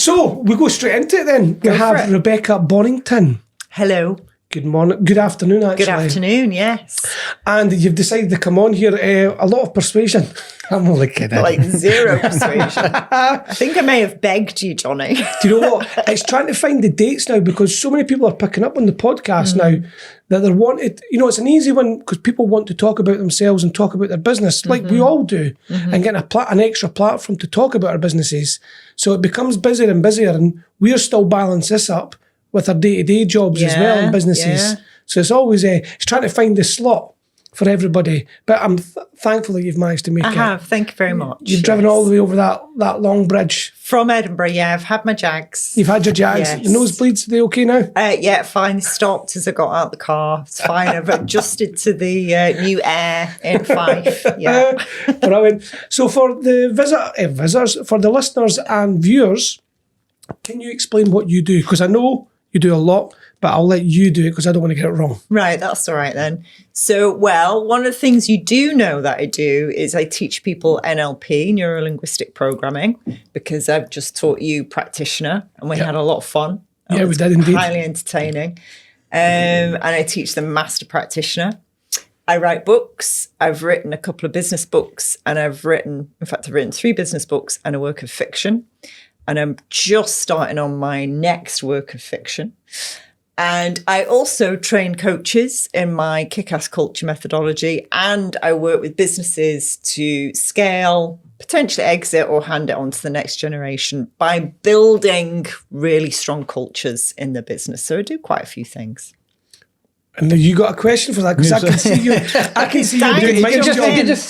So we go straight into it then. We have Rebecca Bonnington. Hello. Good morning. Good afternoon, actually. Good afternoon, yes. And you've decided to come on here. A lot of persuasion. I'm only kidding. Like zero persuasion. I think I may have begged you, Johnny. Do you know what? It's trying to find the dates now because so many people are picking up on the podcast now that they're wanted. You know, it's an easy one because people want to talk about themselves and talk about their business like we all do and get an extra platform to talk about our businesses. So it becomes busier and busier, and we're still balancing this up with our day-to-day jobs as well and businesses. So it's always it's trying to find the slot for everybody. But I'm thankful that you've managed to make it. I have. Thank you very much. You've driven all the way over that long bridge. From Edinburgh, yeah. I've had my Jags. You've had your Jags. Yes. Your nosebleeds, are they okay now? Yeah, fine. Stopped as I got out of the car. It's fine. I've adjusted to the new air in Fife. Yeah. Brilliant. So for the visitors, for the listeners and viewers, can you explain what you do? Because I know you do a lot, but I'll let you do it because I don't want to get it wrong. Right, that's all right then. So, well, one of the things you do know that I do is I teach people NLP, neuro-linguistic programming, because I've just taught you practitioner and we had a lot of fun. Yeah, we did indeed. Highly entertaining. And I teach them master practitioner. I write books. I've written a couple of business books and I've written 3 business books and a work of fiction. And I'm just starting on my next work of fiction. And I also train coaches in my kick-ass culture methodology. And I work with businesses to scale, potentially exit or hand it on to the next generation by building really strong cultures in the business. So I do quite a few things. And you got a question for that? Because I can see you. I can see you doing my job.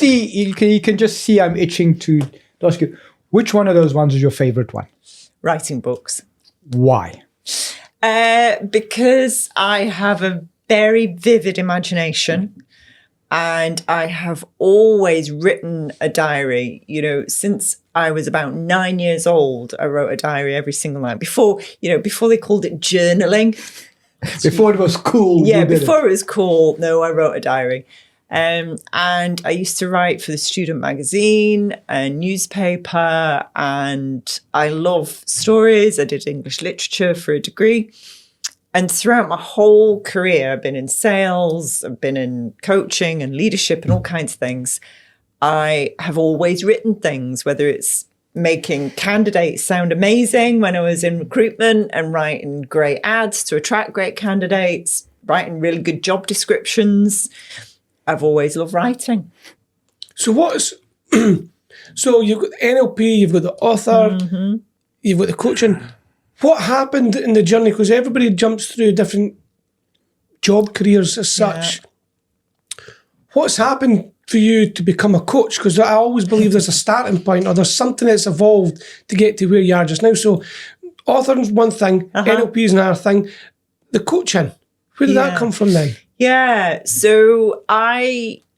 You can just see I'm itching to ask you, which one of those ones is your favorite one? Writing books. Why? Because I have a very vivid imagination and I have always written a diary. You know, since I was about 9 years old, I wrote a diary every single night. Before they called it journaling. Before it was cool. Yeah, before it was cool. No, I wrote a diary. And I used to write for the student magazine and newspaper, and I love stories. I did English literature for a degree. And throughout my whole career, I've been in sales, I've been in coaching and leadership and all kinds of things. I have always written things, whether it's making candidates sound amazing when I was in recruitment and writing great ads to attract great candidates, writing really good job descriptions. I've always loved writing. So so you've got NLP, you've got the author, you've got the coaching. What happened in the journey? Because everybody jumps through different job careers as such. Yeah. What's happened for you to become a coach? Because I always believe there's a starting point or there's something that's evolved to get to where you are just now. So author is one thing, NLP is another thing. The coaching, where did that come from then? Yeah, so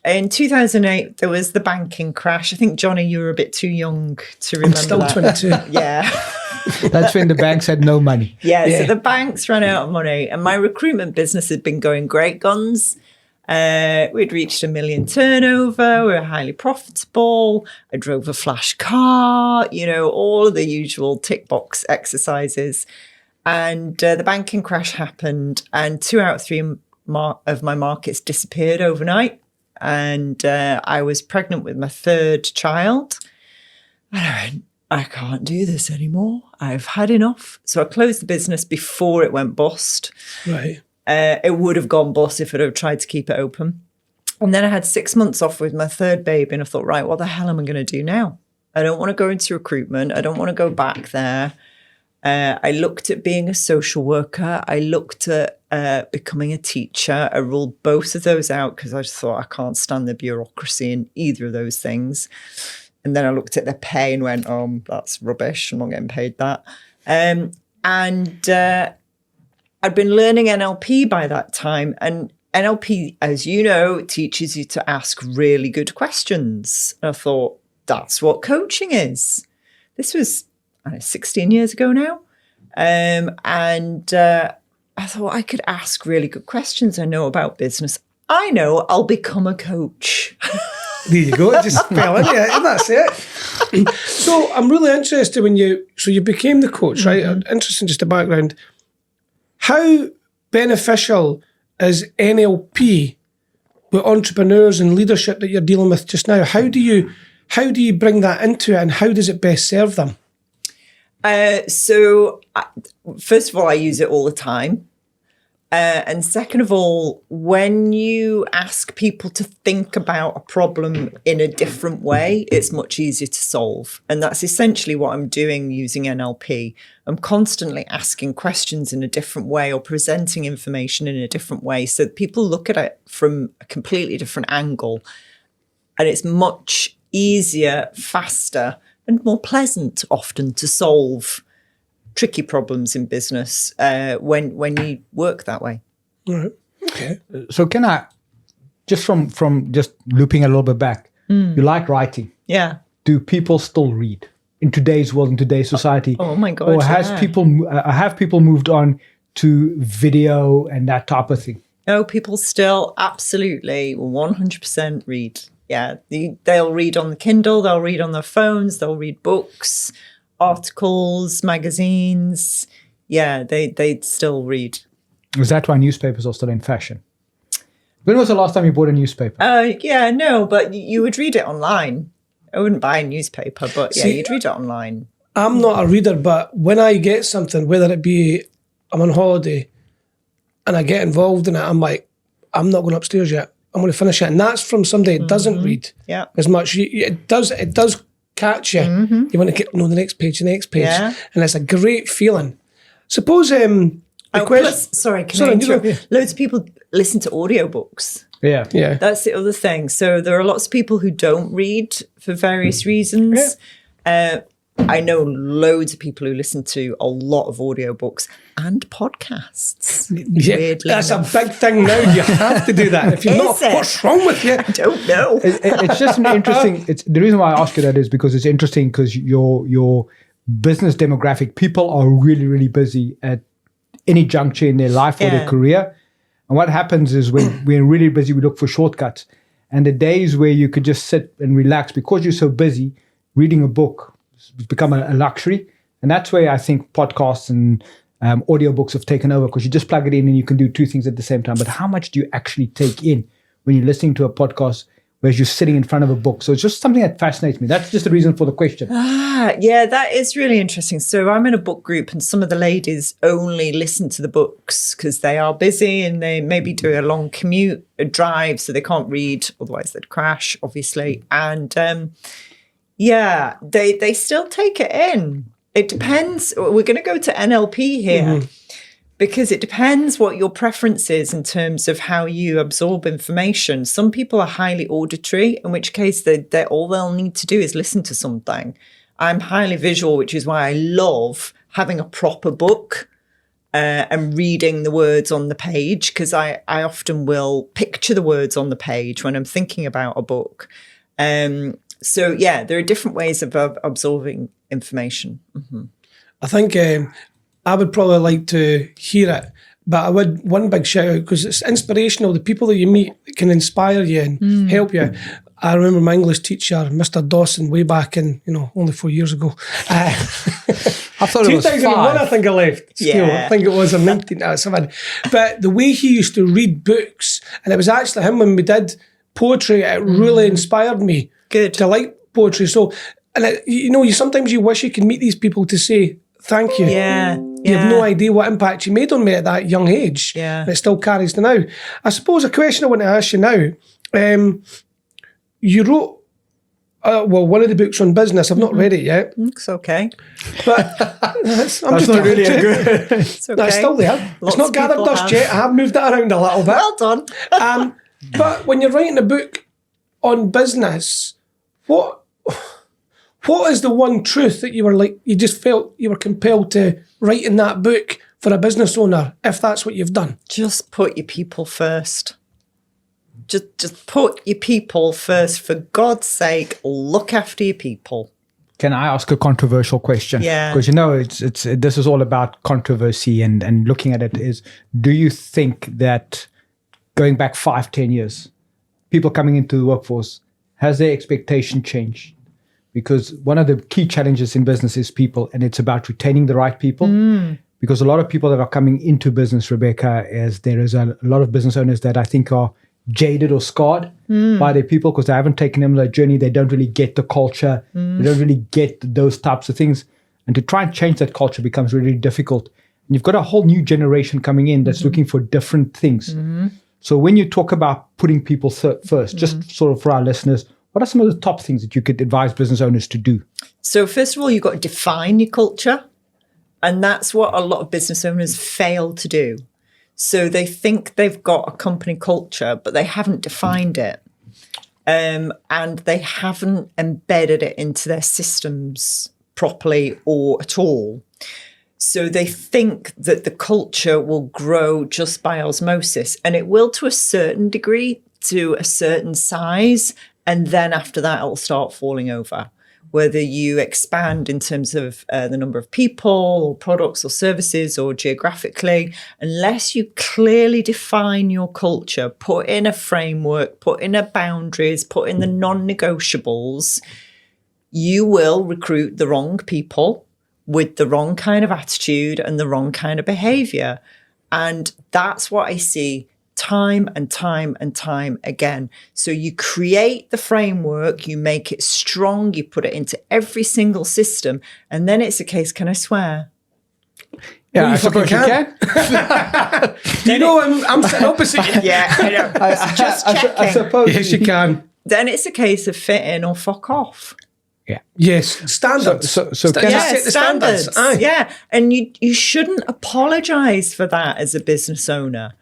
in 2008, there was the banking crash. I think, Johnny, you were a bit too young to remember I'm still that. 22. Yeah. That's when the banks had no money. Yeah, so the banks ran out of money and my recruitment business had been going great guns. We'd reached 1 million turnover. We were highly profitable. I drove a flash car, all of the usual tick box exercises. And the banking crash happened and 2 out of 3 of my markets disappeared overnight. And I was pregnant with my 3rd child. And I went, I can't do this anymore. I've had enough. So I closed the business before it went bust. Right. It would have gone bust if I'd have tried to keep it open. And then I had 6 months off with my 3rd baby. And I thought, right, what the hell am I going to do now? I don't want to go into recruitment. I don't want to go back there. I looked at being a social worker. I looked at becoming a teacher. I ruled both of those out because I just thought I can't stand the bureaucracy in either of those things. And then I looked at their pay and went, oh, that's rubbish. I'm not getting paid that. And I'd been learning NLP by that time. And NLP, as you know, teaches you to ask really good questions. And I thought, that's what coaching is. This was 16 years ago now. And I thought I could ask really good questions. I know about business. I know I'll become a coach. There you go. It just fell in there, and that's it. So I'm really interested when you became the coach, right? Interesting, just the background. How beneficial is NLP with entrepreneurs and leadership that you're dealing with just now? How do you bring that into it, and how does it best serve them? First of all, I use it all the time. And second of all, when you ask people to think about a problem in a different way, it's much easier to solve. And that's essentially what I'm doing using NLP. I'm constantly asking questions in a different way or presenting information in a different way so that people look at it from a completely different angle. And it's much easier, faster, and more pleasant often to solve tricky problems in business when you work that way. All right. Okay. So can I, just from just looping a little bit back, you like writing. Yeah. Do people still read in today's world, in today's society? Oh my God. Or have people moved on to video and that type of thing? No, people still absolutely 100% read. Yeah. They'll read on the Kindle, they'll read on their phones, they'll read books, articles, magazines. Yeah, they still read. Is that why newspapers are still in fashion? When was the last time you bought a newspaper? Yeah, no, but you would read it online. I wouldn't buy a newspaper, but yeah, you'd read it online. I'm not a reader, but when I get something, whether it be I'm on holiday and I get involved in it, I'm like, I'm not going upstairs yet. I'm going to finish it. And that's from somebody that doesn't read as much. It does catch you. You want to get the next page, and it's a great feeling. Suppose Sorry, can I interrupt? Loads of people listen to audiobooks. Yeah. That's the other thing. So there are lots of people who don't read for various reasons. I know loads of people who listen to a lot of audiobooks and podcasts. Yeah, that's a big thing now. You have to do that. If you're not, what's wrong with you? I don't know. It's just an interesting. The reason why I ask you that is because it's interesting because your business demographic, people are really, really busy at any juncture in their life or their career. And what happens is when we're really busy, we look for shortcuts. And the days where you could just sit and relax because you're so busy, reading a book has become a luxury. And that's where I think podcasts and audiobooks have taken over, because you just plug it in and you can do two things at the same time. But how much do you actually take in when you're listening to a podcast whereas you're sitting in front of a book? So it's just something that fascinates me. That's just the reason for the question. Yeah, that is really interesting. So I'm in a book group and some of the ladies only listen to the books because they are busy and they maybe do a long commute, a drive, so they can't read, otherwise they'd crash, obviously. And they still take it in. It depends. We're going to go to NLP here. Because it depends what your preference is in terms of how you absorb information. Some people are highly auditory, in which case they all they'll need to do is listen to something. I'm highly visual, which is why I love having a proper book and reading the words on the page, because I often will picture the words on the page when I'm thinking about a book. So, there are different ways of absorbing information. I think I would probably like to hear it, but I would one big shout out, because it's inspirational. The people that you meet can inspire you and help you. I remember my English teacher, Mr. Dawson, way back in, only 4 years ago. I thought it was 2001, 5. I think I left school. I think it was in 1997. But the way he used to read books, and it was actually him when we did poetry, it really inspired me to like poetry. So, and you sometimes you wish you could meet these people to say thank you. You have no idea what impact you made on me at that young age. And it still carries to now. I suppose a question I want to ask you now. You wrote, one of the books on business. I've not read it yet. It's okay. But that's not really a good. It's okay. No, it's still there. It's not gathered dust yet. I have moved it around a little bit. Well done. But when you're writing a book on business, what is the one truth that you just felt you were compelled to write in that book for a business owner, if that's what you've done? Just put your people first. Just put your people first. For God's sake, look after your people. Can I ask a controversial question? Yeah. Because this is all about controversy and looking at it is, do you think that going back 5-10 years, people coming into the workforce, has their expectation changed? because one of the key challenges in business is people, and it's about retaining the right people. Because a lot of people that are coming into business, Rebecca, is there is a lot of business owners that I think are jaded or scarred by their people because they haven't taken them on that journey. They don't really get the culture. They don't really get those types of things. And to try and change that culture becomes really difficult. And you've got a whole new generation coming in that's looking for different things. So when you talk about putting people first, just sort of for our listeners, what are some of the top things that you could advise business owners to do? So first of all, you've got to define your culture. And that's what a lot of business owners fail to do. So they think they've got a company culture, but they haven't defined it. And they haven't embedded it into their systems properly or at all. So they think that the culture will grow just by osmosis, and it will to a certain degree, to a certain size. And then after that, it will start falling over. Whether you expand in terms of the number of people or products or services or geographically, unless you clearly define your culture, put in a framework, put in a boundaries, put in the non-negotiables, you will recruit the wrong people with the wrong kind of attitude and the wrong kind of behavior. And that's what I see time and time and time again. So you create the framework, you make it strong, you put it into every single system, and then it's a case, can I swear? Yeah, I suppose you can. You know, I'm sitting opposite you. Yeah, I know. Just checking. I suppose. Yes, you can. Then it's a case of fit in or fuck off. Yeah. Yes, standards. So can Yeah, set the standards. Aye. Yeah, and you shouldn't apologise for that as a business owner.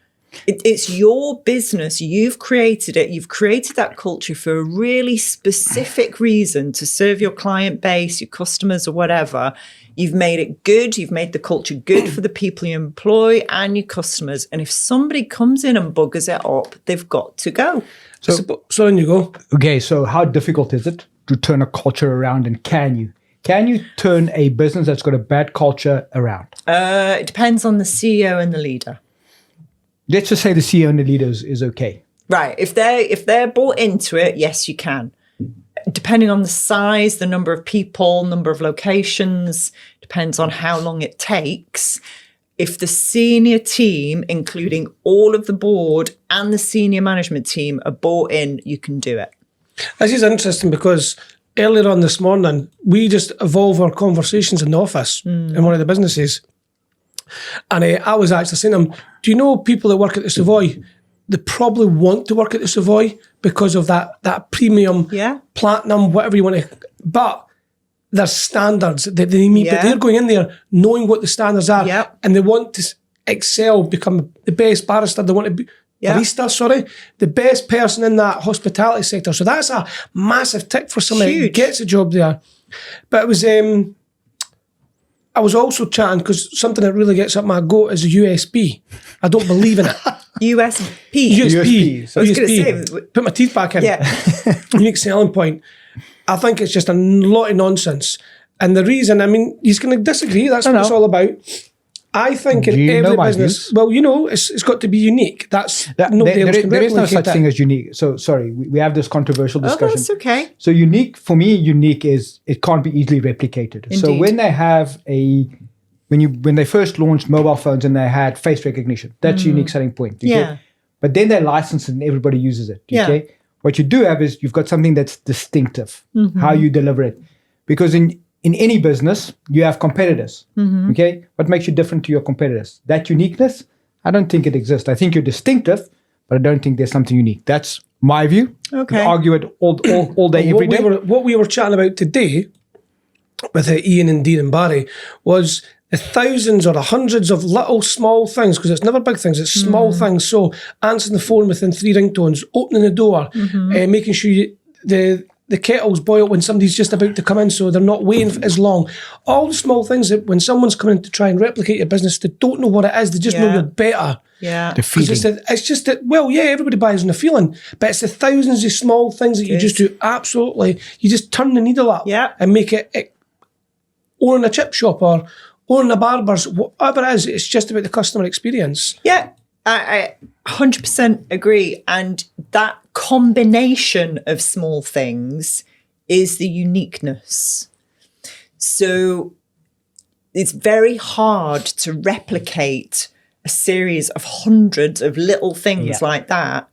It's your business. You've created it. You've created that culture for a really specific reason to serve your client base, your customers or whatever. You've made it good. You've made the culture good for the people you employ and your customers. And if somebody comes in and buggers it up, they've got to go. So on you go. Okay, so how difficult is it to turn a culture around, and can you? Can you turn a business that's got a bad culture around? It depends on the CEO and the leader. Let's just say the CEO and the leaders is okay. Right. If they're bought into it, yes, you can. Depending on the size, the number of people, number of locations, depends on how long it takes. If the senior team, including all of the board and the senior management team, are bought in, you can do it. This is interesting because earlier on this morning, we just evolve our conversations in the office in one of the businesses. And I was actually saying to them, do you know people that work at the Savoy, they probably want to work at the Savoy because of that premium, platinum, whatever you want to, but there's standards that they meet, but they're going in there knowing what the standards are, and they want to excel, become the best barrister, they want to be, barista, the best person in that hospitality sector. So that's a massive tick for somebody who gets a job there. But it was, I was also chatting because something that really gets up my goat is a USB. I don't believe in it. USP. So I was going to say. Put my teeth back in. Yeah. Unique selling point. I think it's just a lot of nonsense. And the reason, I mean, he's going to disagree. That's what it's all about. I think in every business, well, it's got to be unique. Nobody else can replicate that. There is no such thing as unique. So, sorry, we have this controversial discussion. Oh, that's okay. So unique, for me, unique is it can't be easily replicated. Indeed. So when they have when they first launched mobile phones and they had face recognition, that's a unique selling point. Okay? Yeah. But then they license it and everybody uses it. Okay. Yeah. What you do have is you've got something that's distinctive, how you deliver it. Because in any business, you have competitors. Okay. What makes you different to your competitors? That uniqueness, I don't think it exists. I think you're distinctive, but I don't think there's something unique. That's my view. Okay. We argue it all day, every day. What we were chatting about today with Ian and Dean and Barry was the thousands or the hundreds of little small things, because it's never big things, it's small things. So answering the phone within 3 ringtones, opening the door, making sure the kettles boil when somebody's just about to come in so they're not waiting as long. All the small things that when someone's coming in to try and replicate your business, they don't know what it is, they just know you're better. Yeah. The feeling. It's just that, everybody buys on the feeling, but it's the thousands of small things that you just do absolutely, you just turn the needle up and make it or in a chip shop or in a barber's, whatever it is, it's just about the customer experience. Yeah, I 100% agree. And that combination of small things is the uniqueness. So it's very hard to replicate a series of hundreds of little things like that.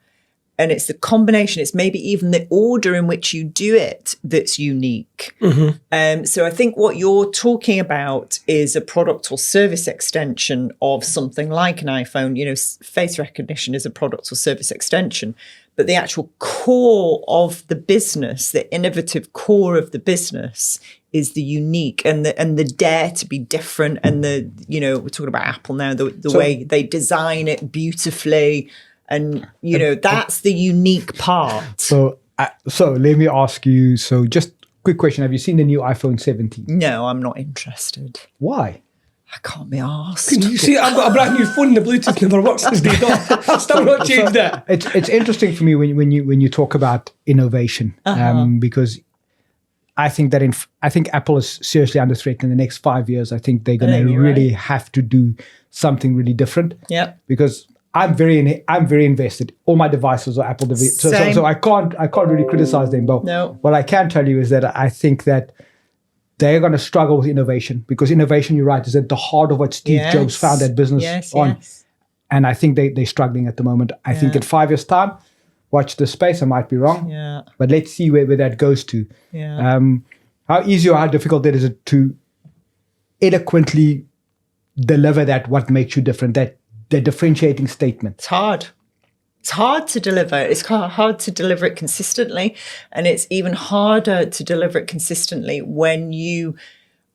And it's the combination, it's maybe even the order in which you do it that's unique. So I think what you're talking about is a product or service extension of something like an iPhone. You know, face recognition is a product or service extension, but the actual core of the business, the innovative core of the business is the unique and the dare to be different. And the, you know, we're talking about Apple now, the way they design it beautifully. And, you know, that's the unique part. So let me ask you, so just quick question. Have you seen the new iPhone 17? No, I'm not interested. Why? I can't be asked. Can you see, I've got a brand new phone, the Bluetooth never works since day dot. Still not changed it. It's interesting for me when you talk about innovation, because I think that I think Apple is seriously under threat in the next 5 years. I think they're going to really have to do something really different. Yeah. Because I'm very invested. All my devices are Apple devices, so I can't really criticize them. But what I can tell you is that I think that they're going to struggle with innovation, because innovation, you're right, is at the heart of what Steve Jobs found that business on. And I think they're struggling at the moment. I think in 5 years' time, watch the space. I might be wrong, but let's see where that goes to. How easy or how difficult it is to eloquently deliver that what makes you different, that the differentiating statement. It's hard. It's hard to deliver. It's hard to deliver it consistently. And it's even harder to deliver it consistently when you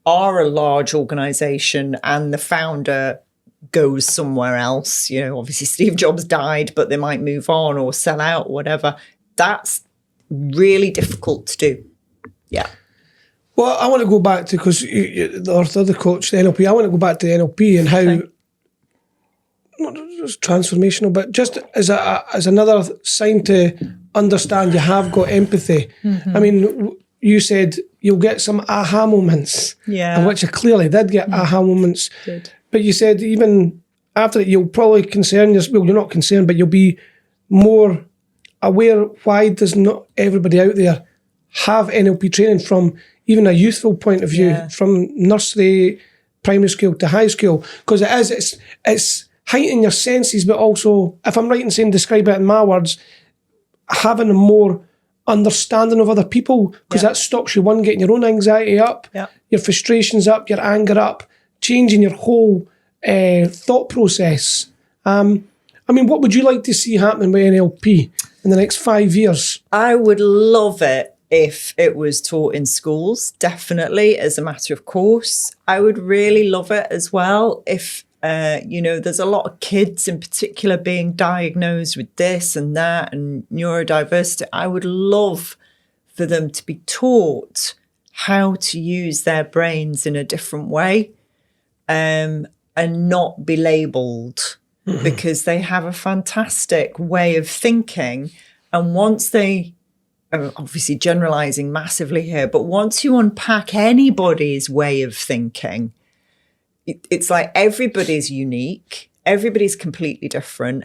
are a large organization and the founder goes somewhere else. You know, obviously Steve Jobs died, but they might move on or sell out or whatever. That's really difficult to do. Yeah. Well, I want to go back to, because the other coach, the NLP, I want to go back to the NLP and how, not just transformational, but just as another sign to understand you have got empathy. I mean, you said you'll get some aha moments, which you clearly did get aha moments. But you said even after it, you'll probably concern yourself. Well, you're not concerned, but you'll be more aware. Why does not everybody out there have NLP training from even a youthful point of view, from nursery, primary school to high school? Because it's heighten your senses, but also, if I'm right in saying, describe it in my words, having a more understanding of other people, because that stops you, one, getting your own anxiety up, your frustrations up, your anger up, changing your whole thought process. I mean, what would you like to see happening with NLP in the next 5 years? I would love it if it was taught in schools, definitely, as a matter of course. I would really love it as well if you know, there's a lot of kids in particular being diagnosed with this and that and neurodiversity. I would love for them to be taught how to use their brains in a different way, and not be labelled, because they have a fantastic way of thinking. And once they, obviously generalising massively here, but once you unpack anybody's way of thinking, it's like everybody's unique, everybody's completely different.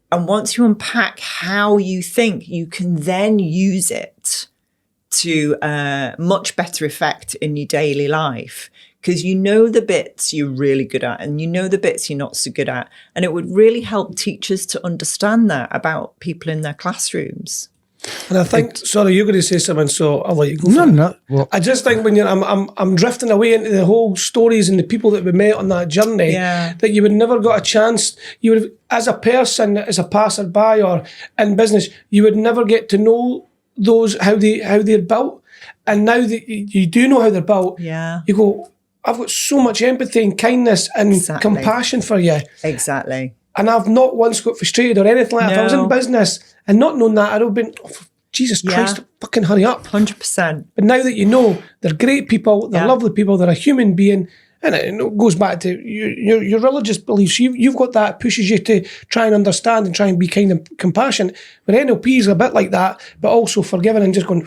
And once you unpack how you think, you can then use it to much better effect in your daily life, because you know the bits you're really good at and you know the bits you're not so good at. And it would really help teachers to understand that about people in their classrooms. And I think, sorry, you're going to say something, so I'll let you go. No. Well, I just think when I'm drifting away into the whole stories and the people that we met on that journey, that you would never got a chance. You would, as a person, as a passerby or in business, you would never get to know those how they're built. And now that you do know how they're built, you go, I've got so much empathy and kindness and compassion for you. Exactly. And I've not once got frustrated or anything like that. If I was in business and not known that, I'd have been, Jesus Christ, fucking hurry up. 100%. But now that you know, they're great people, they're lovely people, they're a human being, and it goes back to your religious beliefs. You've got that, pushes you to try and understand and try and be kind and compassionate. But NLP is a bit like that, but also forgiving and just going,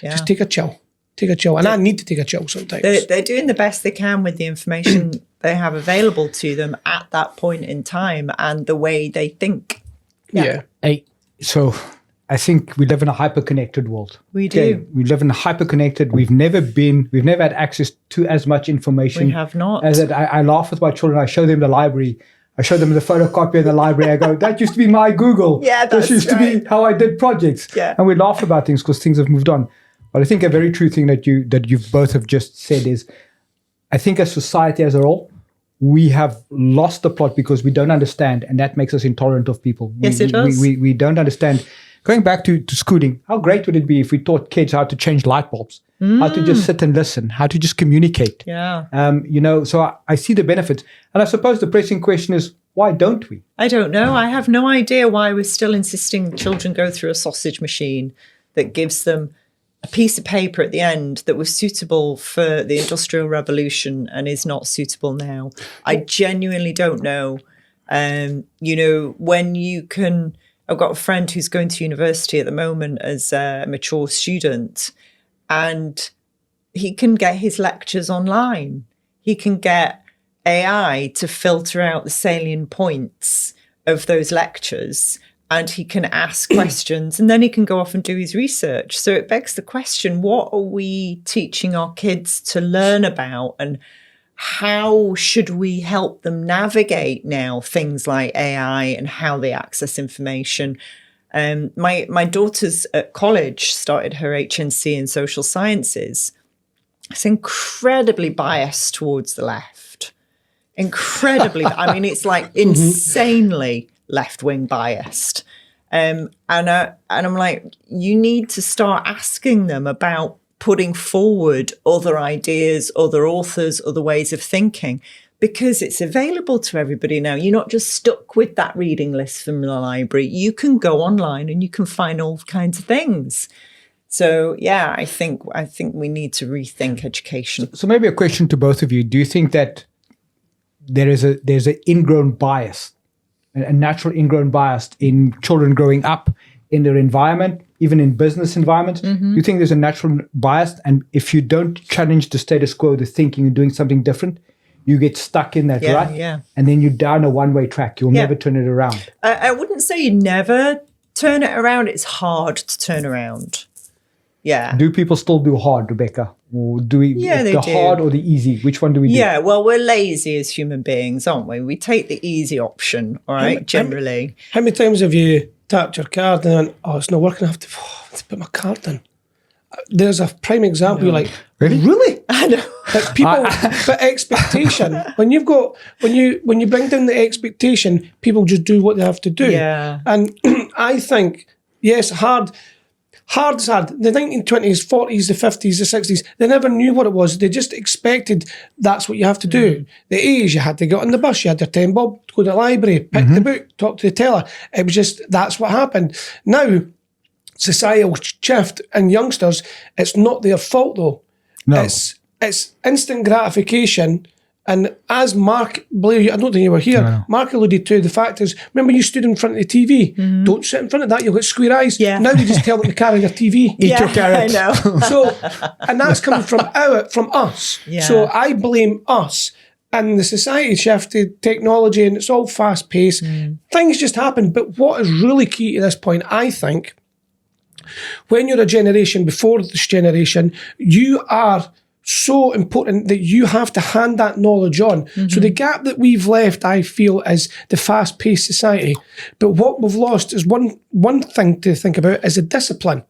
just take a chill. Take a chill. And I need to take a chill sometimes. They're doing the best they can with the information they have available to them at that point in time and the way they think. Yeah. Hey, so I think we live in a hyper-connected world. We do. We live in a hyper-connected. We've never had access to as much information. We have not. As it, I laugh with my children. I show them the library. I show them the photocopier in the library. I go, that used to be my Google. Yeah, that's This used to be how I did projects. Yeah. And we laugh about things because things have moved on. But I think a very true thing that you both have just said is, I think as society as a whole, we have lost the plot because we don't understand, and that makes us intolerant of people. Yes, it does. We don't understand. Going back to schooling, how great would it be if we taught kids how to change light bulbs, how to just sit and listen, how to just communicate? Yeah. So I see the benefits. And I suppose the pressing question is, why don't we? I don't know. I have no idea why we're still insisting children go through a sausage machine that gives them a piece of paper at the end that was suitable for the Industrial Revolution and is not suitable now. I genuinely don't know. When you can... I've got a friend who's going to university at the moment as a mature student, and he can get his lectures online. He can get AI to filter out the salient points of those lectures, and he can ask questions, and then he can go off and do his research. So it begs the question, what are we teaching our kids to learn about, and how should we help them navigate now things like AI and how they access information? My daughter's at college started her HNC in social sciences. It's incredibly biased towards the left. Incredibly. I mean, it's like insanely left-wing biased. And I'm like, you need to start asking them about putting forward other ideas, other authors, other ways of thinking, because it's available to everybody now. You're not just stuck with that reading list from the library. You can go online and you can find all kinds of things. So, yeah, I think we need to rethink education. So maybe a question to both of you. Do you think that there's an ingrown bias, a natural ingrown bias in children growing up in their environment, even in business environments? Do you think there's a natural bias? And if you don't challenge the status quo, the thinking, and doing something different, you get stuck in that rut, and then you're down a one-way track. You'll never turn it around. I wouldn't say you never turn it around. It's hard to turn around. Yeah. Do people still do hard, Rebecca? Or do we the do. hard or the easy? Which one do we do? Yeah, well, we're lazy as human beings, aren't we? We take the easy option, all right, generally. How many times have you tapped your card and then, it's not working, I have to put my card in? There's a prime example. You're like, really? I know. But people, but expectation. When you bring down the expectation, people just do what they have to do. Yeah. And I think, yes, hard's hard. The 1920s, 40s, the 50s, the 60s, they never knew what it was. They just expected that's what you have to do. The A's, you had to get on the bus, you had your 10 bob, go to the library, pick the book, talk to the teller. It was just, that's what happened. Now, societal shift and youngsters, it's not their fault though. No. It's instant gratification. And as Mark Blair, I don't think you were here, No. Mark alluded to, the fact is, remember you stood in front of the TV? Don't sit in front of that, you'll get square eyes. Yeah. Now we just tell them to carry their TV. Eat your carrots. I know. So, and that's coming from us. Yeah. So I blame us. And the society shifted, technology, and it's all fast paced. Things just happen. But what is really key to this point, I think, when you're a generation before this generation, you are so important that you have to hand that knowledge on. So the gap that we've left, I feel, is the fast-paced society. But what we've lost is one thing to think about is the discipline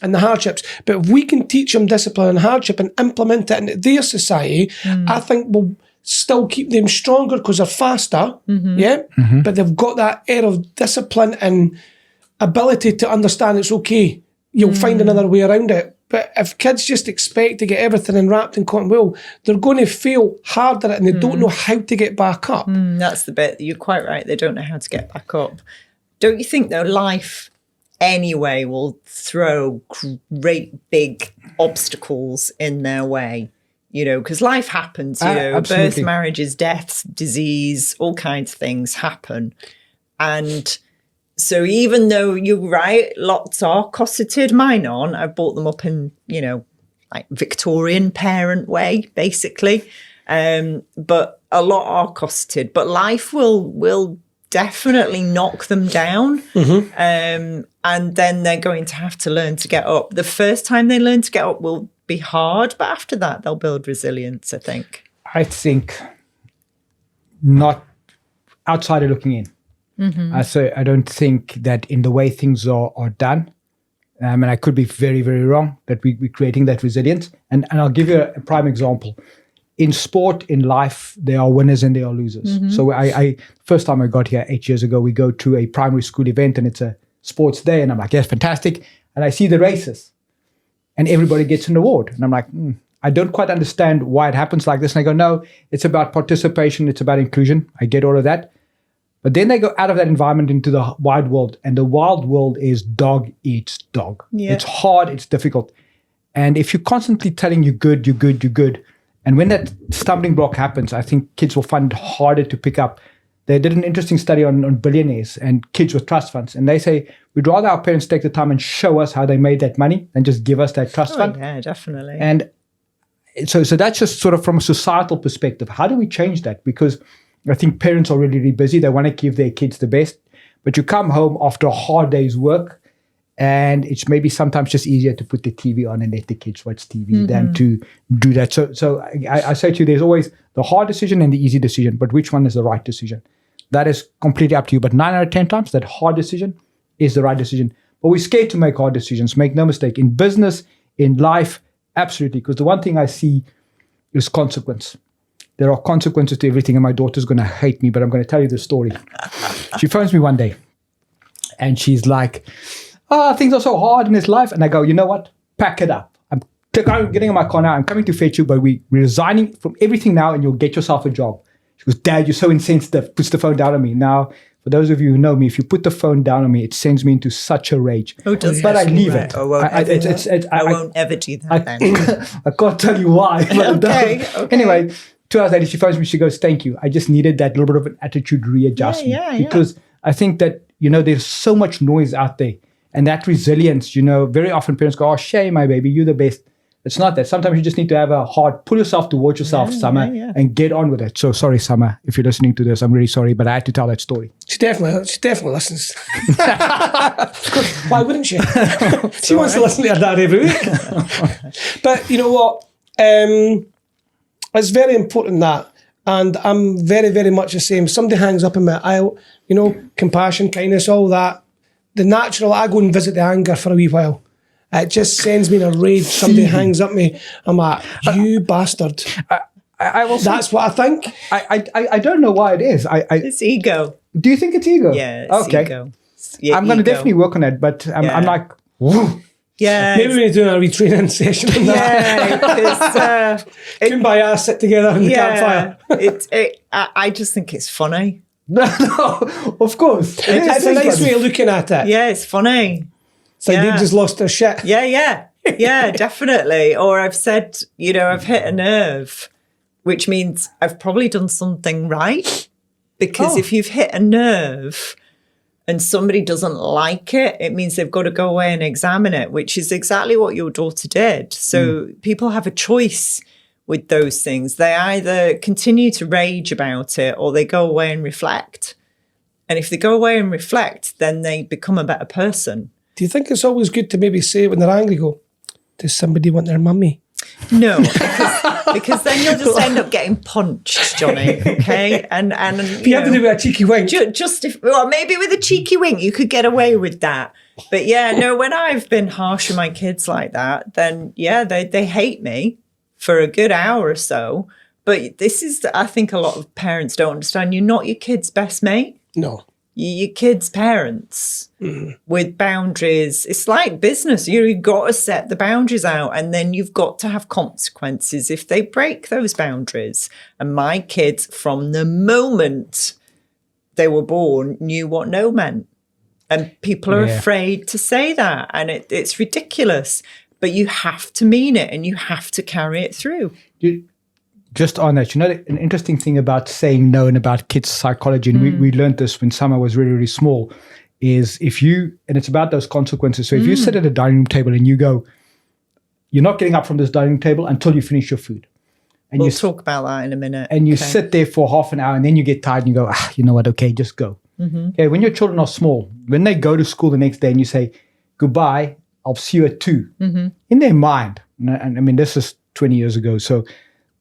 and the hardships. But if we can teach them discipline and hardship and implement it into their society, I think we'll still keep them stronger because they're faster, but they've got that air of discipline and ability to understand it's okay. You'll find another way around it. But if kids just expect to get everything enwrapped in cotton wool, they're going to fail harder and they don't know how to get back up. That's the bit. You're quite right. They don't know how to get back up. Don't you think, though, life anyway will throw great big obstacles in their way? You know, because life happens, birth, marriages, deaths, disease, all kinds of things happen. And so even though you're right, lots are cosseted, mine aren't. I bought them up in, like Victorian parent way, basically. But a lot are cosseted. But life will definitely knock them down. And then they're going to have to learn to get up. The first time they learn to get up will be hard, but after that, they'll build resilience, I think. I think not outsider looking in. I don't think that in the way things are done, and I could be very, very wrong, that we're creating that resilience. And I'll give you a prime example. In sport, in life, there are winners and there are losers. So I first time I got here 8 years ago, we go to a primary school event and it's a sports day. And I'm like, yes, fantastic. And I see the races and everybody gets an award. And I'm like, I don't quite understand why it happens like this. And I go, no, it's about participation. It's about inclusion. I get all of that. But then they go out of that environment into the wide world. And the wild world is dog eats dog. Yeah. It's hard. It's difficult. And if you're constantly telling you're good, you're good, you're good. And when that stumbling block happens, I think kids will find it harder to pick up. They did an interesting study on billionaires and kids with trust funds. And they say, we'd rather our parents take the time and show us how they made that money than just give us that trust fund. Yeah, definitely. And so that's just sort of from a societal perspective. How do we change that? Because I think parents are really, really busy. They want to give their kids the best. But you come home after a hard day's work, and it's maybe sometimes just easier to put the TV on and let the kids watch TV than to do that. So I say to you, there's always the hard decision and the easy decision, but which one is the right decision? That is completely up to you. But 9 out of 10 times, that hard decision is the right decision. But we're scared to make hard decisions. Make no mistake. In business, in life, absolutely. Because the one thing I see is consequence. There are consequences to everything, and my daughter's going to hate me, but I'm going to tell you the story. She phones me one day, and she's like, things are so hard in this life. And I go, you know what? Pack it up. I'm getting in my car now. I'm coming to fetch you, but we're resigning from everything now, and you'll get yourself a job. She goes, Dad, you're so insensitive. Puts the phone down on me. Now, for those of you who know me, if you put the phone down on me, it sends me into such a rage. But I leave it. I won't ever do that then. I can't tell you why. But okay. Anyway, 2 hours later, she phones me. She goes, thank you. I just needed that little bit of an attitude readjustment. Because I think that, there's so much noise out there. And that resilience, very often parents go, oh, shame, my baby, you're the best. It's not that. Sometimes you just need to have a hard, pull yourself towards yourself, Summer, and get on with it. So sorry, Summer, if you're listening to this, I'm really sorry, but I had to tell that story. She definitely listens. Why wouldn't she? She wants to listen to her dad every week. But you know what? It's very important that, and I'm very, very much the same. Somebody hangs up in my aisle, compassion, kindness, all that. The natural, I go and visit the anger for a wee while. It just sends me in a rage. Somebody hangs up me. I'm like, you bastard. That's what I think. I don't know why it is. It's ego. Do you think it's ego? Yeah, it's ego. Yeah, I'm going to definitely work on it, but I'm like, whoa. Yeah. Maybe we're doing a retraining session on that. Yeah, Kumbaya, sit together in the campfire. I just think it's funny. No, of course. It's a nice way of looking at it. Yeah, it's funny. It's like they just lost their shit. Yeah, definitely. Or I've said, I've hit a nerve, which means I've probably done something right. Because if you've hit a nerve and somebody doesn't like it, it means they've got to go away and examine it, which is exactly what your daughter did. So people have a choice with those things. They either continue to rage about it or they go away and reflect. And if they go away and reflect, then they become a better person. Do you think it's always good to maybe say when they're angry, go, does somebody want their mummy? No, because then you'll just end up getting punched, Johnny, okay? And you have to do with a cheeky wink. Maybe with a cheeky wink, you could get away with that. But when I've been harsh with my kids like that, then they hate me for a good hour or so. But this is, I think a lot of parents don't understand. You're not your kid's best mate. No. You're your kid's parents with boundaries. It's like business. You've got to set the boundaries out and then you've got to have consequences if they break those boundaries. And my kids, from the moment they were born, knew what no meant. And people are afraid to say that. And it's ridiculous. But you have to mean it and you have to carry it through. Just on that, an interesting thing about saying no and about kids' psychology, and we learned this when Summer was really, really small, is and it's about those consequences. So if you sit at a dining room table and you go, you're not getting up from this dining room table until you finish your food. And we'll talk about that in a minute. And you sit there for half an hour and then you get tired and you go, you know what, okay, just go. Okay, when your children are small, when they go to school the next day and you say, goodbye, I'll see you at 2. In their mind, and I mean, this is 20 years ago. So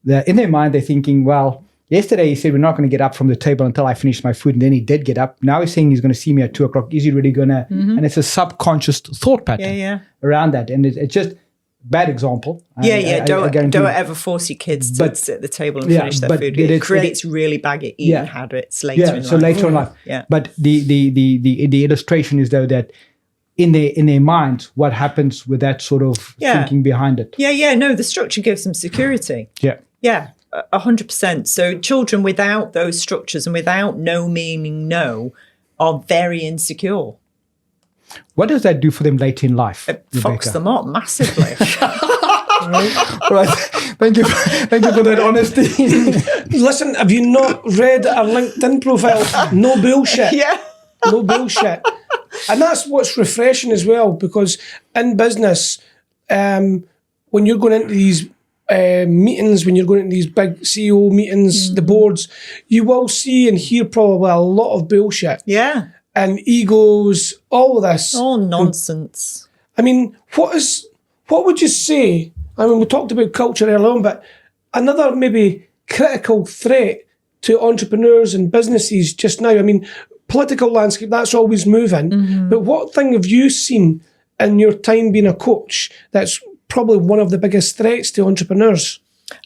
in their mind, they're thinking, well, yesterday he said we're not going to get up from the table until I finish my food. And then he did get up. Now he's saying he's going to see me at 2 o'clock. Is he really going to? And it's a subconscious thought pattern around that. And it's just bad example. Don't ever force your kids to sit at the table and finish their food. It creates really bad eating habits later in life. So later in life. Yeah. But the illustration is though that in their minds, what happens with that sort of thinking behind it. No, the structure gives them security. Yeah, 100%. So children without those structures and without no meaning no are very insecure. What does that do for them later in life? It fucks them up massively. Right. Thank you for that honesty. Listen, have you not read our LinkedIn profile? No bullshit. No bullshit. And that's what's refreshing as well, because in business, when you're going into these meetings, when you're going into these big CEO meetings, the boards, you will see and hear probably a lot of bullshit. Yeah. And egos, all of this. All nonsense. I mean, what would you say? I mean, we talked about culture earlier on, but another maybe critical threat to entrepreneurs and businesses just now. I mean, political landscape, that's always moving. But what thing have you seen in your time being a coach that's probably one of the biggest threats to entrepreneurs?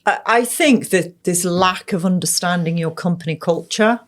I think that this lack of understanding your company culture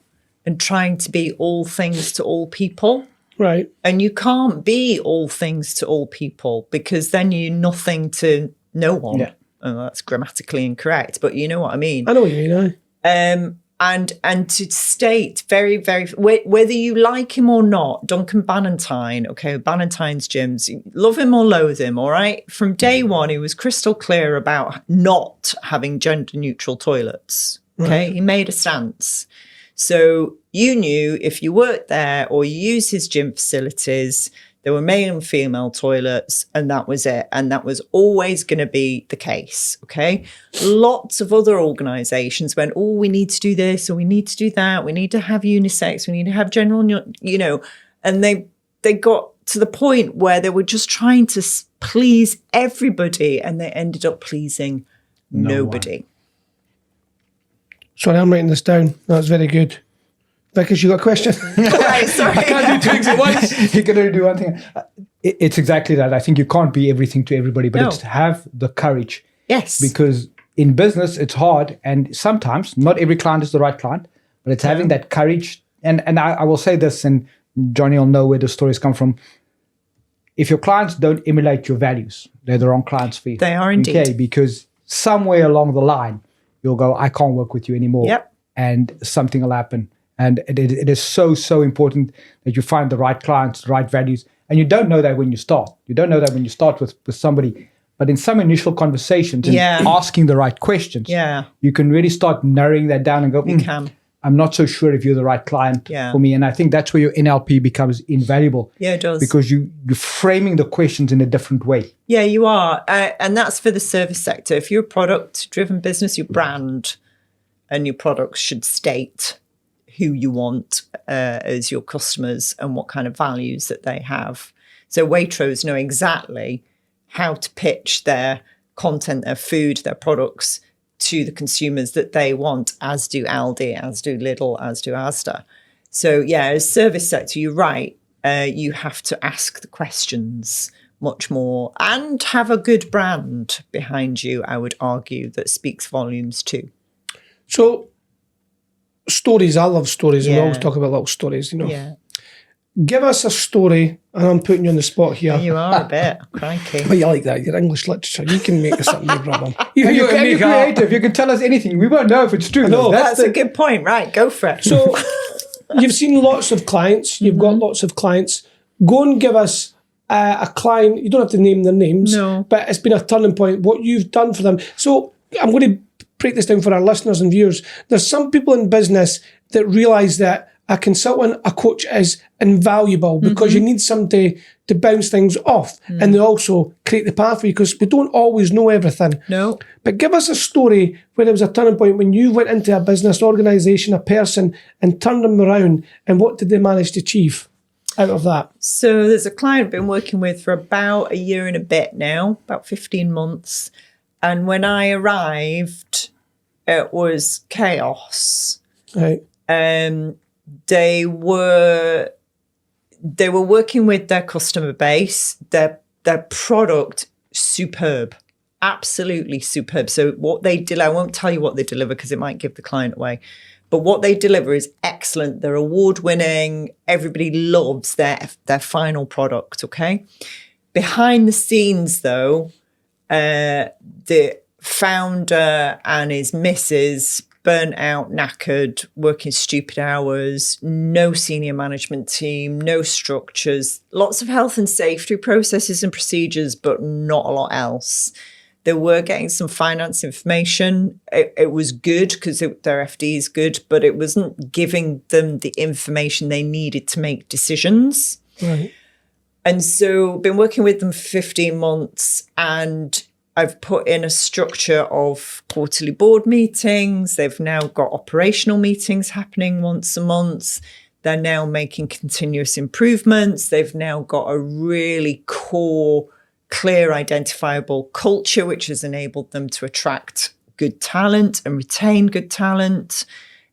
and trying to be all things to all people. Right. And you can't be all things to all people because then you're nothing to no one. Yeah. Oh, that's grammatically incorrect, but you know what I mean. I know what you mean, And to state very, very, whether you like him or not, Duncan Bannintyn, Bannintyn's gyms, love him or loathe him, all right? From day one, he was crystal clear about not having gender-neutral toilets, okay? Right. He made a stance. So you knew if you worked there or you used his gym facilities, there were male and female toilets, and that was it. And that was always going to be the case, okay? Lots of other organisations went, oh, we need to do this or we need to do that. We need to have unisex. We need to have general, and they got to the point where they were just trying to please everybody and they ended up pleasing nobody. Sorry, I'm writing this down. That's very good. Because you got a question? Right, sorry. I can't do two things at once. You can only do one thing. It's exactly that. I think you can't be everything to everybody, but it's to have the courage. Yes. Because in business, it's hard. And sometimes not every client is the right client, but it's having that courage. And I will say this, and Johnny will know where the stories come from. If your clients don't emulate your values, they're the wrong clients for you. They are indeed. Okay, because somewhere along the line, you'll go, I can't work with you anymore. Yep. And something will happen. And it is so, so important that you find the right clients, the right values. And you don't know that when you start. You don't know that when you start with somebody. But in some initial conversations and asking the right questions, you can really start narrowing that down and go, I'm not so sure if you're the right client for me. And I think that's where your NLP becomes invaluable. Yeah, it does. Because you're framing the questions in a different way. Yeah, you are. And that's for the service sector. If you're a product-driven business, your brand and your products should state who you want as your customers and what kind of values that they have. So Waitrose know exactly how to pitch their content, their food, their products to the consumers that they want, as do Aldi, as do Lidl, as do Asda. So yeah, as service sector, you're right. You have to ask the questions much more and have a good brand behind you, I would argue, that speaks volumes too. So stories, I love stories, and we always talk about little stories, Yeah. Give us a story, and I'm putting you on the spot here. You are a bit, crikey. But you like that, your English literature. You can make this up, no problem. You're creative. You can tell us anything. We won't know if it's true. No, that's a good point. Right, go for it. So you've seen lots of clients. You've got lots of clients. Go and give us a client. You don't have to name their names. No. But it's been a turning point, what you've done for them. So I'm going to break this down for our listeners and viewers. There's some people in business that realise that a consultant, a coach is invaluable because you need somebody to bounce things off and they also create the path for you because we don't always know everything. No. But give us a story where there was a turning point when you went into a business, organisation, a person and turned them around, and what did they manage to achieve out of that? So there's a client I've been working with for about a year and a bit now, about 15 months. And when I arrived, it was chaos. Right. They were working with their customer base, their product, superb, absolutely superb. So what they deliver, I won't tell you what they deliver because it might give the client away, but what they deliver is excellent. They're award-winning. Everybody loves their final product, okay? Behind the scenes, though, the founder and his missus burnt out, knackered, working stupid hours, no senior management team, no structures, lots of health and safety processes and procedures, but not a lot else. They were getting some finance information. It was good because their FD is good, but it wasn't giving them the information they needed to make decisions. Right. And so been working with them for 15 months, and I've put in a structure of quarterly board meetings. They've now got operational meetings happening once a month. They're now making continuous improvements. They've now got a really core, clear, identifiable culture, which has enabled them to attract good talent and retain good talent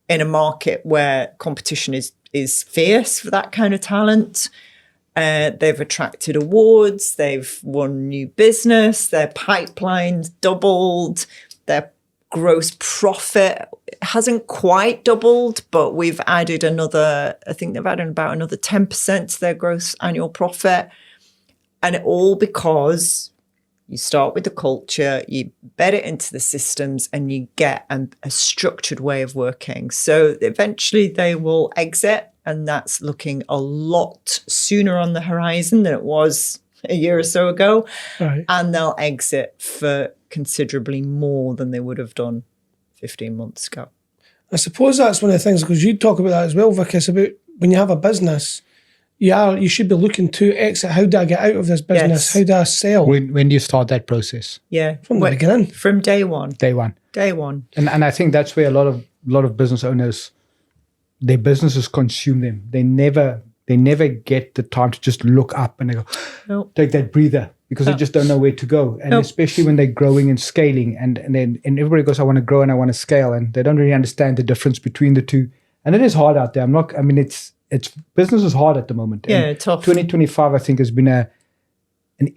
in a market where competition is fierce for that kind of talent. They've attracted awards, they've won new business, their pipeline's doubled, their gross profit hasn't quite doubled, but we've added I think they've added about another 10% to their gross annual profit. And all because you start with the culture, you bed it into the systems, and you get a structured way of working. So eventually they will exit. And that's looking a lot sooner on the horizon than it was a year or so ago. Right. And they'll exit for considerably more than they would have done 15 months ago. I suppose that's one of the things, because you talk about that as well, Vic, it's about when you have a business, you should be looking to exit. How do I get out of this business? Yes. How do I sell? When do you start that process? Yeah. From the beginning. From day one. Day one. Day one. And I think that's where a lot of business owners, their businesses consume them. They never get the time to just look up and they go, Nope. take that breather, because they just don't know where to go. And especially when they're growing and scaling, and everybody goes, I want to grow and I want to scale, and they don't really understand the difference between the two. And it is hard out there. It's business is hard at the moment. Yeah, and tough. 2025, I think, has been an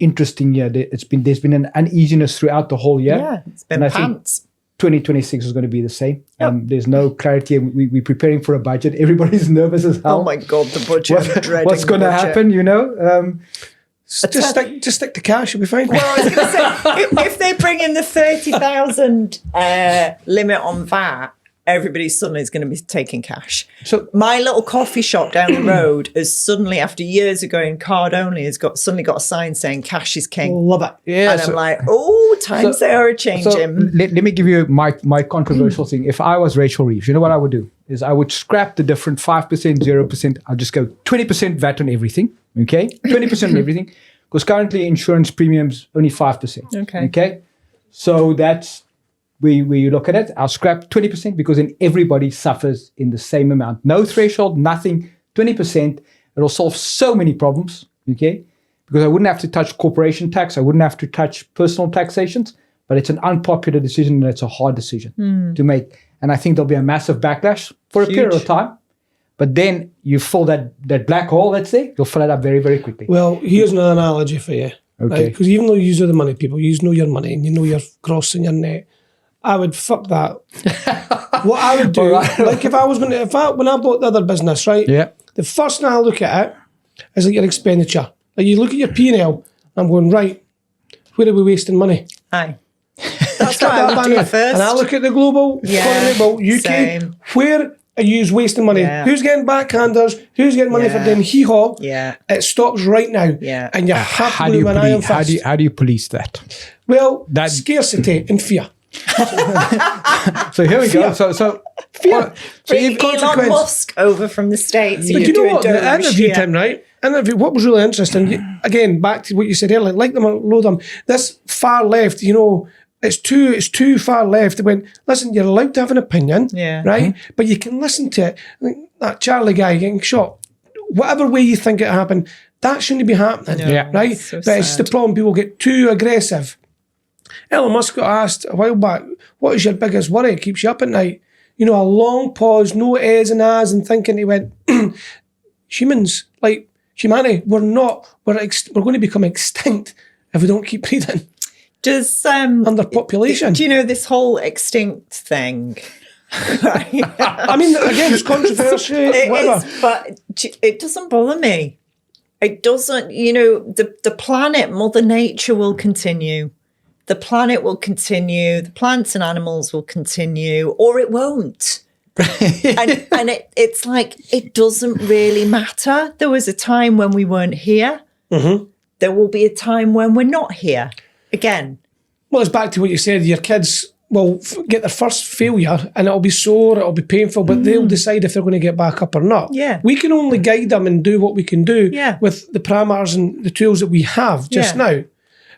interesting year. There's been an uneasiness throughout the whole year. Yeah, it's been and I pants. think 2026 is going to be the same. Yep. There's no clarity. We're preparing for a budget. Everybody's nervous as hell. Oh my God, the budget. I'm dreading What's going to the budget. happen, Just stick to cash, you'll be fine. Well, I was going to say, if they bring in the 30,000 limit on that, everybody suddenly is going to be taking cash. So my little coffee shop down the road has suddenly, after years of going card only, has suddenly got a sign saying cash is king. Love it. yeah, And I'm like, oh, times they are changing. So let me give you my controversial thing. If I was Rachel Reeves, you know what I would do? Is I would scrap the different 5%, 0%. I'll just go 20% VAT on everything. Okay? 20% on everything. Because currently insurance premiums only 5%. Okay? So that's where you look at it. I'll scrap 20% because then everybody suffers in the same amount. No threshold, nothing. 20%. It'll solve so many problems. Okay? Because I wouldn't have to touch corporation tax. I wouldn't have to touch personal taxations. But it's an unpopular decision, and it's a hard decision to make. And I think there'll be a massive backlash for a period of time. But then you fill that black hole, let's say, you'll fill it up very, very quickly. Well, here's an analogy for you. Okay. Because even though you are the money people, you know your money and you know your gross and your net, I would fuck that. What I would do, like when I bought the other business, right? Yeah. The first thing I look at it is like your expenditure. Like you look at your P&L, I'm going, right, where are we wasting money? Aye. That's what I would do first. And I look at the global economy, well, UK, same. where are you wasting money? Yeah. Who's getting backhanders? Who's getting money for them hee-haw? Yeah. It stops right now. Yeah. And you have How to do you move an iron police, fist. how do you police that? Well, scarcity and fear. So here we go. So Bring if- Elon Musk over from the States. But you know what? The Doge, interview, yeah. Tim, right? Interview. What was really interesting, again, back to what you said earlier, like them or loathe them, this far left, it's too far left. It went, listen, you're allowed to have an opinion, right? But you can listen to it. Like that Charlie guy getting shot, whatever way you think it happened, that shouldn't be happening, right? So but it's the problem, people get too aggressive. Elon Musk got asked a while back, what is your biggest worry? It keeps you up at night. A long pause, no ehs and ahs, and thinking. He went, humans, like humanity, we're going to become extinct if we don't keep breathing. Does Underpopulation. Do you know this whole extinct thing? I mean, again, it's controversial, whatever. But it doesn't bother me. It doesn't, the planet, Mother Nature will continue. The planet will continue. The plants and animals will continue, or it won't. and it's like, it doesn't really matter. There was a time when we weren't here. Mm-hmm. There will be a time when we're not here again. Well, it's back to what you said. Your kids will get their first failure and it'll be sore, it'll be painful, but they'll decide if they're going to get back up or not. Yeah. We can only guide them and do what we can do with the parameters and the tools that we have just now.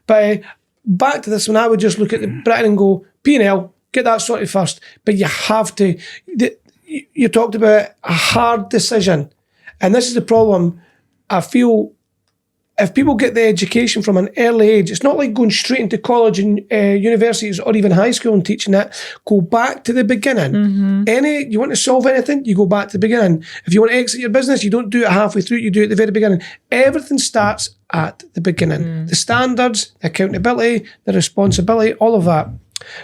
But back to this one, I would just look at the Britain and go, P&L, get that sorted first. But you have to, you talked about a hard decision. And this is the problem. I feel if people get the education from an early age, it's not like going straight into college and universities or even high school and teaching that. Go back to the beginning. Mm-hmm. You want to solve anything, you go back to the beginning. If you want to exit your business, you don't do it halfway through, you do it at the very beginning. Everything starts at the beginning. The standards, the accountability, the responsibility, all of that.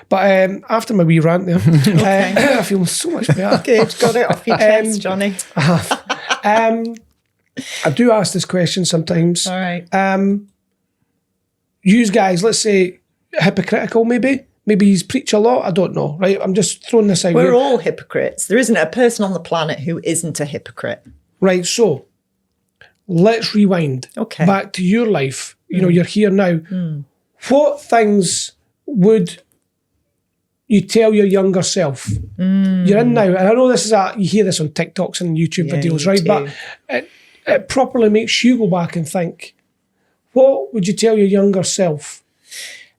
But after my wee rant there, I feel so much better. Good, got it off your chest, Johnny. I do ask this question sometimes. All right. You guys, let's say hypocritical maybe. Maybe he's preach a lot. I don't know, right? I'm just throwing this out We're here. all hypocrites. There isn't a person on the planet who isn't a hypocrite. Right, so let's rewind back to your life. You're here now. What things would you tell your younger self? You're in now, and I know this is you hear this on TikToks and YouTube videos, right? But it properly makes you go back and think, what would you tell your younger self?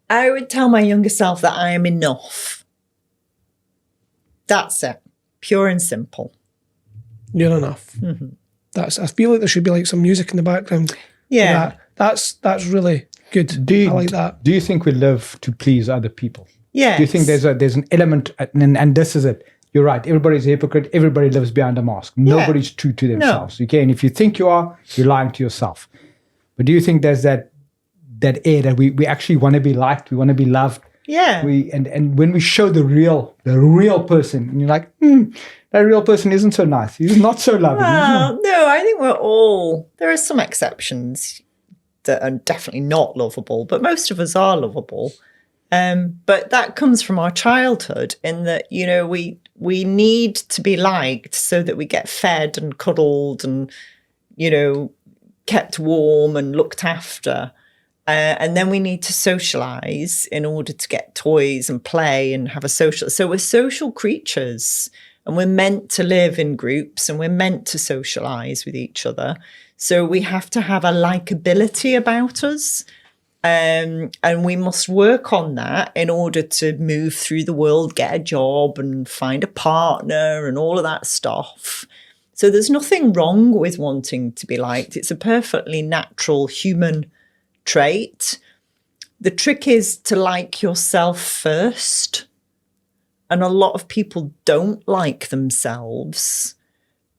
I would tell my younger self that I am enough. That's it. Pure and simple. You're enough. Mm-hmm. I feel like there should be like some music in the background. Yeah. That's really good. I like that. Do you think we live to please other people? Yeah. Do you think there's an element, and this is it. You're right. Everybody's a hypocrite. Everybody lives behind a mask. Nobody's true to themselves. Okay, and if you think you are, you're lying to yourself. But do you think there's that air that we actually want to be liked, we want to be loved? Yeah. And when we show the real person, and you're like, that real person isn't so nice. He's not so loving. Well, no, I think there are some exceptions that are definitely not lovable, but most of us are lovable. But that comes from our childhood in that, we need to be liked so that we get fed and cuddled and, kept warm and looked after. And then we need to socialize in order to get toys and play and have a social. So we're social creatures and we're meant to live in groups and we're meant to socialize with each other. So we have to have a likability about us. And we must work on that in order to move through the world, get a job and find a partner and all of that stuff. So there's nothing wrong with wanting to be liked. It's a perfectly natural human trait. The trick is to like yourself first. And a lot of people don't like themselves.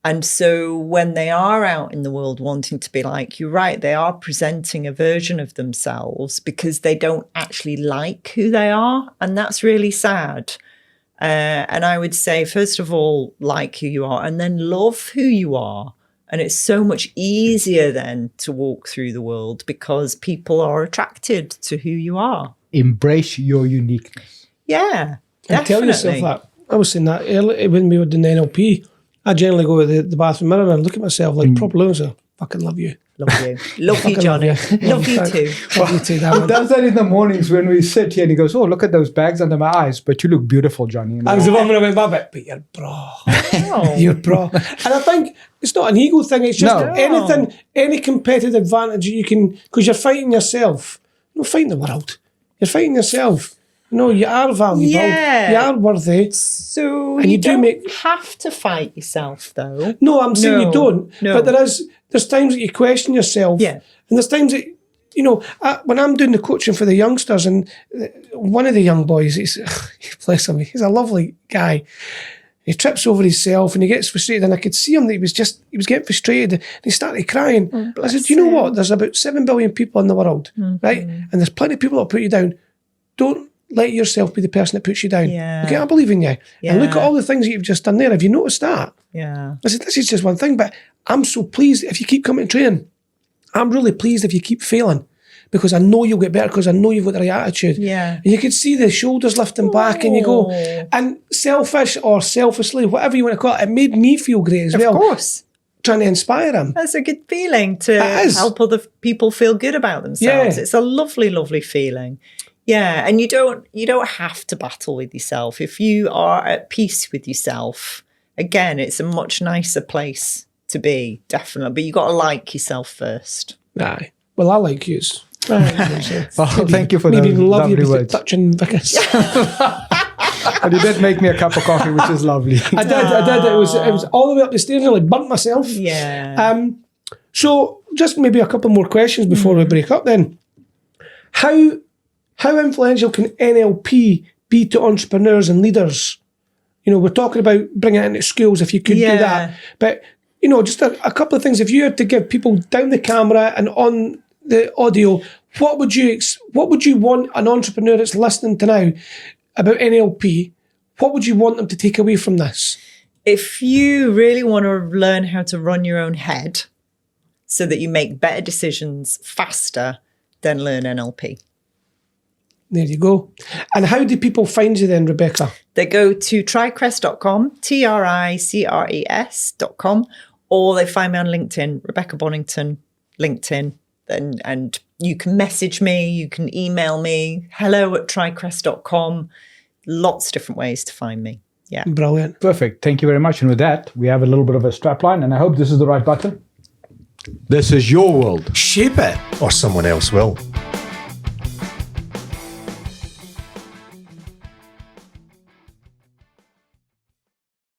And so when they are out in the world wanting to be like, you're right, they are presenting a version of themselves because they don't actually like who they are. And that's really sad. And I would say, first of all, like who you are and then love who you are. And it's so much easier then to walk through the world because people are attracted to who you are. Embrace your uniqueness. Yeah, and tell yourself that. I was saying that earlier when we were doing the NLP. I generally go to the bathroom mirror and look at myself like proper loser. Fucking love you. Love you. Love you, Johnny. Love you too. Love you too, He Darren. does that in the mornings when we sit here and he goes, oh, look at those bags under my eyes, but you look beautiful, Johnny. And I was the one when I went back, but you're bra. You're bra. And I think it's not an ego thing, it's just anything, any competitive advantage you can, because you're fighting yourself. You're not fighting the world. You're fighting yourself. No, you are valuable. Yeah. You are worthy. So And you, you do don't make- have to fight yourself, though. No, I'm saying you don't. No. But there's times that you question yourself. Yeah. And there's times that, when I'm doing the coaching for the youngsters, and one of the young boys, bless him, he's a lovely guy. He trips over himself and he gets frustrated, and I could see him that he was getting frustrated, and he started crying. I said, you know what? There's about 7 billion people in the world, right? And there's plenty of people that put you down. Don't let yourself be the person that puts you down. Yeah. Okay, I believe in you. Yeah. And look at all the things that you've just done there. Have you noticed that? Yeah. I said, this is just one thing, but I'm so pleased if you keep coming to training. I'm really pleased if you keep failing, because I know you'll get better, because I know you've got the right attitude. Yeah. And you could see the shoulders lifting back, and you go, and selfish or selfishly, whatever you want to call it, it made me feel great as well. Of course. Trying to inspire him. That's a good feeling to It is. help other people feel good about themselves. Yeah. It's a lovely, lovely feeling. Yeah, and you don't have to battle with yourself. If you are at peace with yourself, again, it's a much nicer place to be, definitely. But you got to like yourself first. Aye. Well, I like yous. Well, thank you for Maybe those even love you lovely with words. touching Vickers. And you did make me a cup of coffee, which is lovely. I did. It was all the way up the stairs, and I burnt myself. Yeah. So just maybe a couple more questions before we break up then. How influential can NLP be to entrepreneurs and leaders? We're talking about bringing it into schools, if you could do that. But, just a couple of things. If you had to give people down the camera and on the audio, what would you want an entrepreneur that's listening to now about NLP? What would you want them to take away from this? If you really want to learn how to run your own head so that you make better decisions faster, then learn NLP. There you go. And how do people find you then, Rebecca? They go to tricrest.com, tricres.com, or they find me on LinkedIn, Rebecca Bonnington, LinkedIn. And you can message me, you can email me, hello@tricrest.com. Lots of different ways to find me. Yeah. Brilliant. Perfect. Thank you very much. And with that, we have a little bit of a strap line, and I hope this is the right button. This is your world. Shape it, or someone else will.